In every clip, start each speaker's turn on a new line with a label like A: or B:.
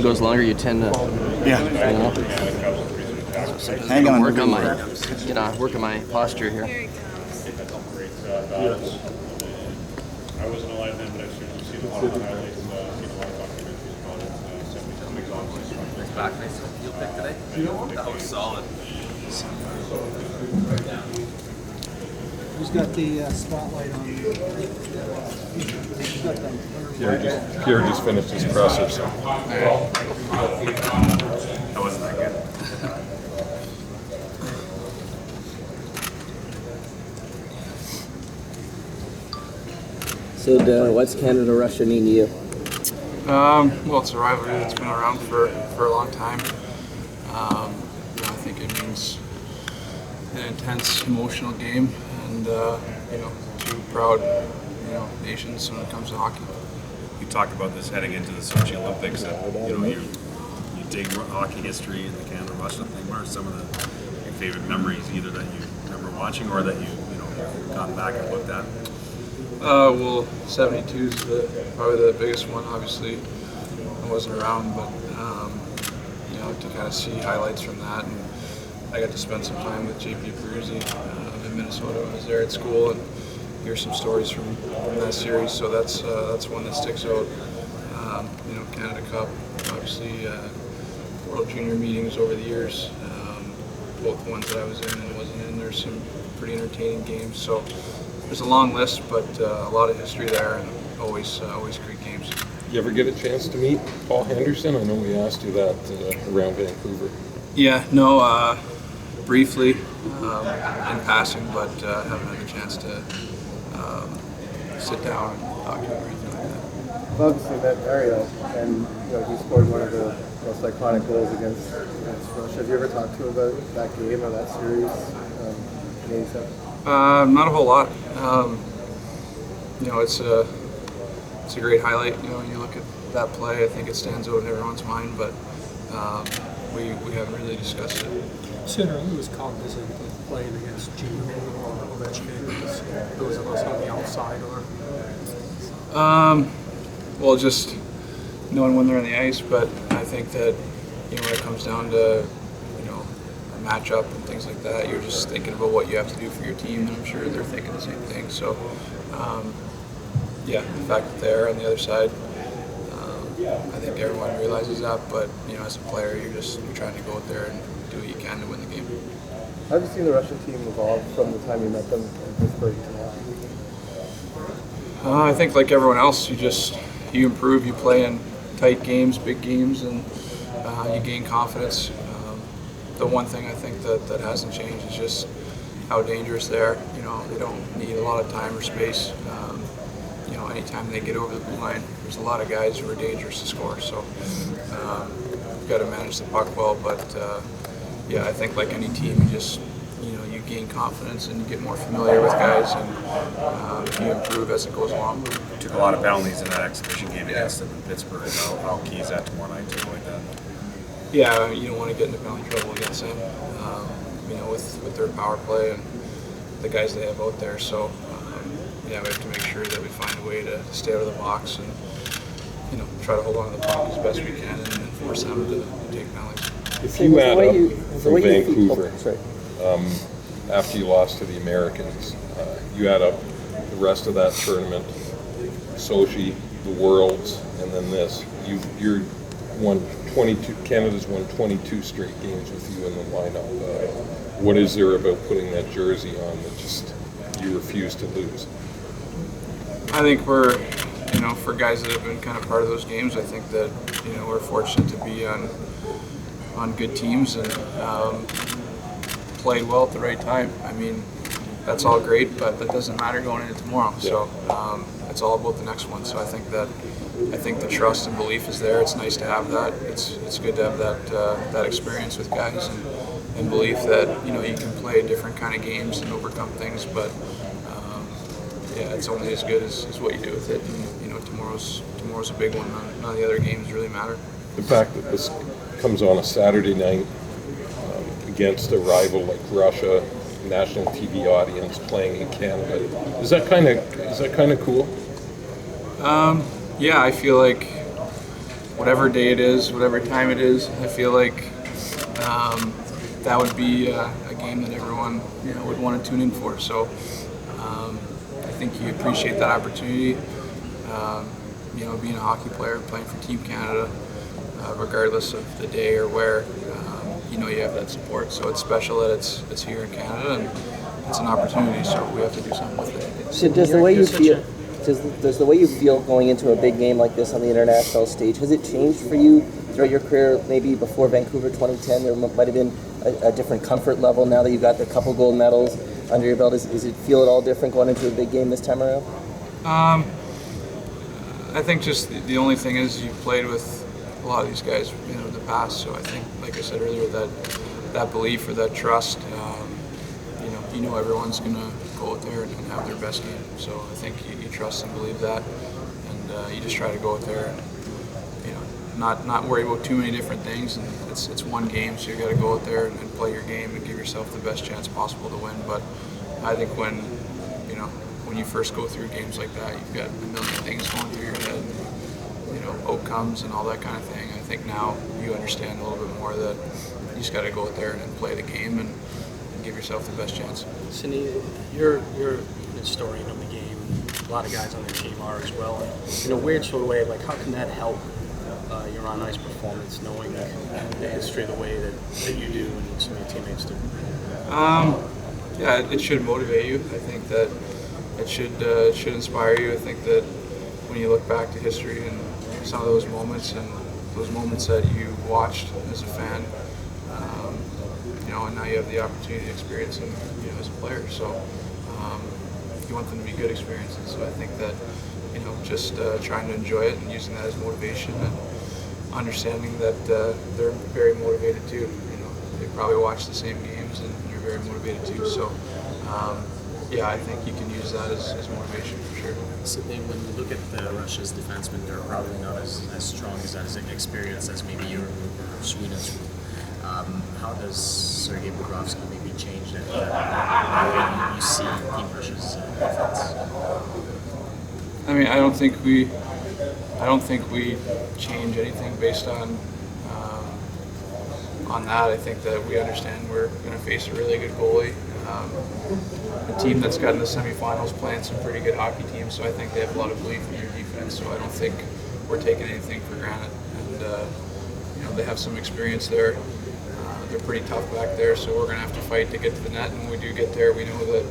A: goes longer, you tend to
B: Hang on.
A: work on my posture here.
C: I wasn't alive then, but I've certainly seen a lot of highlights, seen a lot of documentaries about it.
D: Nice back, nice heel pick today. That was solid.
E: Who's got the spotlight on you? Who's got them?
F: Pierre just finished his presser, so.
D: That wasn't that good.
A: So, what's Canada-Russia mean to you?
G: Well, it's a rivalry that's been around for a long time. I think it means an intense, emotional game, and two proud, nations when it comes to hockey.
C: You talked about this heading into the Sochi Olympics, and you dig hockey history and the Canada-Russia thing. What are some of your favorite memories, either that you remember watching or that you've gone back and looked at?
G: Well, 72 is probably the biggest one. Obviously, I wasn't around, but to kind of see highlights from that, and I got to spend some time with JP Peruzzi in Minnesota when I was there at school, and hear some stories from that series. So that's one that sticks out. Canada Cup, obviously, World Junior meetings over the years, both ones that I was in and wasn't in. There's some pretty entertaining games. So there's a long list, but a lot of history there, and always great games.
F: You ever get a chance to meet Paul Henderson? I know we asked you that around Vancouver.
G: Yeah, no, briefly in passing, but haven't had a chance to sit down and talk to him or anything like that.
H: Obviously met Mario, and he scored one of the most iconic goals against Russia. Have you ever talked to him about that game or that series in '87?
G: Not a whole lot. It's a great highlight. When you look at that play, I think it stands out in everyone's mind. But we haven't really discussed it.
E: Senator, who was cognizant of playing against Gino or Ovechkin? Those of us on the outside, or?
G: Well, just knowing when they're on the ice. But I think that when it comes down to a matchup and things like that, you're just thinking about what you have to do for your team, and I'm sure they're thinking the same thing. So, the fact that they're on the other side, I think everyone realizes that. But as a player, you're trying to go out there and do what you can to win the game.
H: How have you seen the Russian team evolve from the time you met them in Pittsburgh to now?
G: I think like everyone else, you improve, you play in tight games, big games, and you gain confidence. The one thing I think that hasn't changed is just how dangerous they are. They don't need a lot of time or space. Anytime they get over the blue line, there's a lot of guys who are dangerous to score. So you've got to manage the puck well. But I think like any team, you gain confidence and you get more familiar with guys, and you improve as it goes along.
C: You took a lot of penalties in that exhibition game against them in Pittsburgh. How key is that tomorrow night to avoid that?
G: Yeah, you don't want to get into penalty trouble against them, with their power play and the guys they have out there. So, we have to make sure that we find a way to stay out of the box and, try to hold on to the puck as best we can and force them to take penalties.
F: If you add up from Vancouver, after you lost to the Americans, you add up the rest of that tournament, Sochi, the Worlds, and then this, you're won 22. Canada's won 22 straight games with you in the lineup. What is there about putting that jersey on that just you refuse to lose?
G: I think we're, for guys that have been kind of part of those games, I think that we're fortunate to be on good teams and played well at the right time. I mean, that's all great, but that doesn't matter going into tomorrow. So it's all about the next one. So I think the trust and belief is there. It's nice to have that. It's good to have that experience with guys and belief that you can play different kind of games and overcome things. But it's only as good as what you do with it. And tomorrow's a big one. None of the other games really matter.
F: The fact that this comes on a Saturday night against a rival like Russia, national TV audience playing in Canada, is that kind of cool?
G: I feel like whatever day it is, whatever time it is, I feel like that would be a game that everyone would want to tune in for. So I think you appreciate that opportunity. Being a hockey player, playing for Team Canada, regardless of the day or where, you have that support. So it's special that it's here in Canada, and it's an opportunity. So we have to do something with it.
A: So does the way you feel, does the way you feel going into a big game like this on the international stage, has it changed for you throughout your career? Maybe before Vancouver 2010, there might have been a different comfort level. Now that you've got the couple gold medals under your belt, does it feel at all different going into a big game this time around?
G: I think just the only thing is you played with a lot of these guys in the past, so I think, like I said earlier, that belief or that trust, you know everyone's going to go out there and have their best game. So I think you trust and believe that, and you just try to go out there and not worry about too many different things. And it's one game, so you got to go out there and play your game and give yourself the best chance possible to win. But I think when you first go through games like that, you've got a million things going through your head, outcomes and all that kind of thing. I think now you understand a little bit more that you just got to go out there and play the game and give yourself the best chance.
E: Sidney, you're an historian of the game. A lot of guys on the team are as well. In a weird sort of way, like how can that help your on-ice performance, knowing the history of the way that you do and some of your teammates do?
G: Yeah, it should motivate you. I think that it should inspire you. I think that when you look back to history and some of those moments that you watched as a fan, and now you have the opportunity to experience them, as a player. So you want them to be good experiences. So I think that, just trying to enjoy it and using that as motivation and understanding that they're very motivated too. They probably watch the same games and you're very motivated too. So yeah, I think you can use that as motivation for sure.
B: Sidney, when you look at Russia's defensemen, they're probably not as strong, as experienced as maybe Europe or Sweden's. How does Sergei Bobrovский maybe change that way you see Team Russia's defense?
G: I mean, I don't think we change anything based on that. I think that we understand we're going to face a really good goalie. A team that's got in the semifinals playing some pretty good hockey teams, so I think they have a lot of belief in their defense. So I don't think we're taking anything for granted. And they have some experience there. They're pretty tough back there, so we're going to have to fight to get to the net. And when we do get there, we know that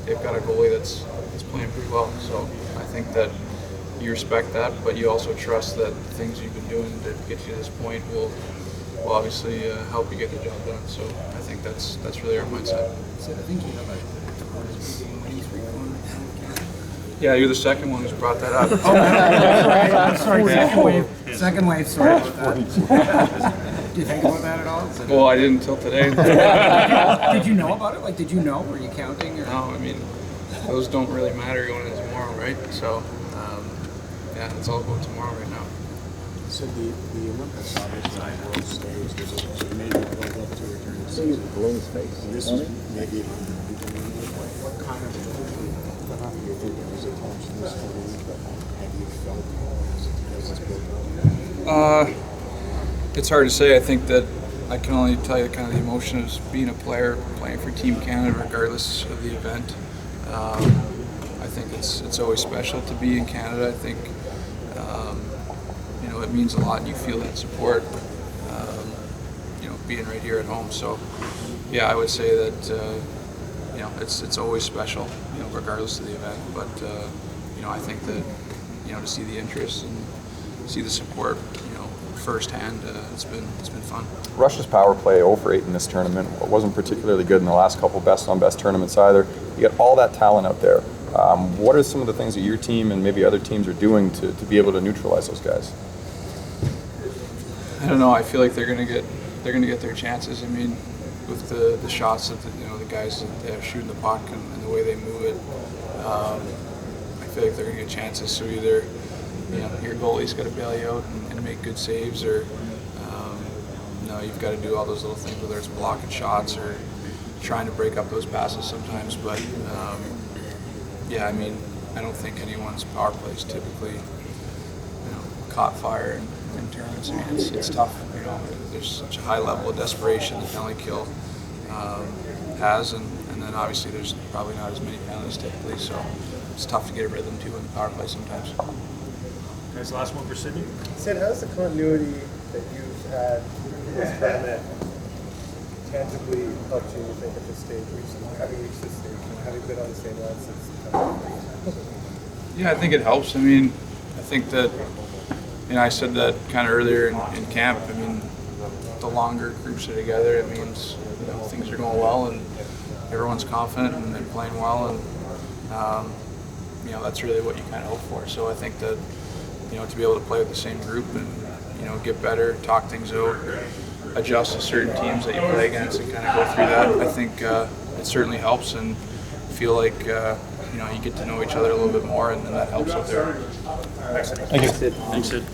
G: they've got a goalie that's playing pretty well. So I think that you respect that, but you also trust that the things you've been doing to get you to this point will obviously help you get the job done. So I think that's really our mindset.
I: So I think you have a winning streak going right now.
G: Yeah, you're the second one who's brought that up.
I: I'm sorry, second wave, sorry about that. Did you think about that at all?
G: Well, I didn't until today.
I: Did you know about it? Like, did you know? Were you counting? Or?
G: No, I mean, those don't really matter going into tomorrow, right? So, yeah, it's all about tomorrow right now.
J: So the Olympics obviously on the world stage, there's maybe a build up to return to season. This is maybe what kind of you're thinking is it touched this whole but have you felt as it's built up?
G: It's hard to say. I think that I can only tell you kind of the emotion of being a player, playing for Team Canada, regardless of the event. I think it's always special to be in Canada. I think it means a lot, and you feel that support. Being right here at home. So, yeah, I would say that it's always special, regardless of the event. But I think that to see the interest and see the support, firsthand, it's been fun.
K: Russia's power play 0 for 8 in this tournament. It wasn't particularly good in the last couple best on best tournaments either. You got all that talent out there. What are some of the things that your team and maybe other teams are doing to be able to neutralize those guys?
G: I don't know. I feel like they're gonna get their chances. I mean, with the shots that the guys that they have shooting the puck and the way they move it, I feel like they're gonna get chances. So either your goalie's got to bail you out and make good saves, or you've got to do all those little things, whether it's blocking shots or trying to break up those passes sometimes. But yeah, I mean, I don't think anyone's power play is typically caught fire in tournaments. I mean, it's tough. You know, there's such a high level of desperation the penalty kill has, and then obviously there's probably not as many penalties typically, so it's tough to get a rhythm to in the power play sometimes.
B: Guys, last one for Sidney.
H: Sid, how's the continuity that you've had in this tournament tangibly helped you think at this stage, having reached this stage, having been on the same line since
G: Yeah, I think it helps. I mean, I think that, you know, I said that kind of earlier in camp. I mean, the longer groups are together, it means, you know, things are going well and everyone's confident and they're playing well, and you know, that's really what you kind of hope for. So I think that, you know, to be able to play with the same group and, you know, get better, talk things out, adjust to certain teams that you play against and kind of go through that, I think it certainly helps, and feel like you know, you get to know each other a little bit more, and then that helps out there.
B: Thanks, Sid. Thanks, Sid.